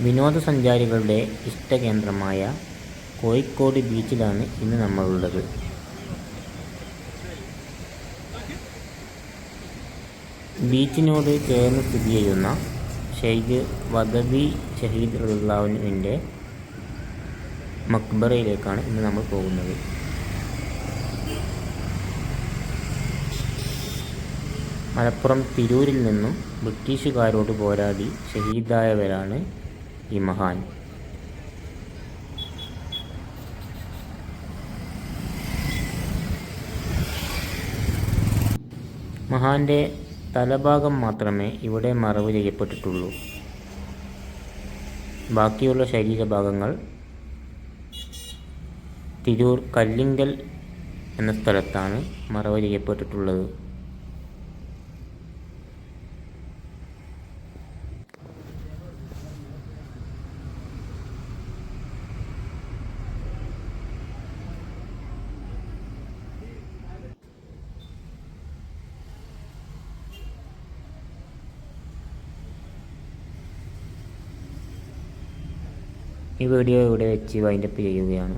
വിനോദസഞ്ചാരികളുടെ ഇഷ്ടകേന്ദ്രമായ കോഴിക്കോട് ബീച്ചിലാണ് ഇന്ന് നമ്മളുള്ളത്. ബീച്ചിനോട് ചേർന്ന് സ്ഥിതി ചെയ്യുന്ന ഷെയ്ഖ് വദവി ഷഹീദ് റളിയല്ലാഹുവിൻ്റെ മക്ബറയിലേക്കാണ് ഇന്ന് നമ്മൾ പോകുന്നത്. മലപ്പുറം തിരൂരിൽ നിന്നും ബ്രിട്ടീഷുകാരോട് പോരാടി ഷഹീദായവരാണ് ഈ മഹാൻ. മഹാന്റെ തലഭാഗം മാത്രമേ ഇവിടെ മറവ് ചെയ്യപ്പെട്ടിട്ടുള്ളൂ. ബാക്കിയുള്ള ശരീരഭാഗങ്ങൾ തിരൂർ കല്ലിങ്കൽ എന്ന സ്ഥലത്താണ് മറവ് ചെയ്യപ്പെട്ടിട്ടുള്ളത്. ഈ വീഡിയോ ഇവിടെ വെച്ച് വൈൻഡപ്പ് ചെയ്യുകയാണ്.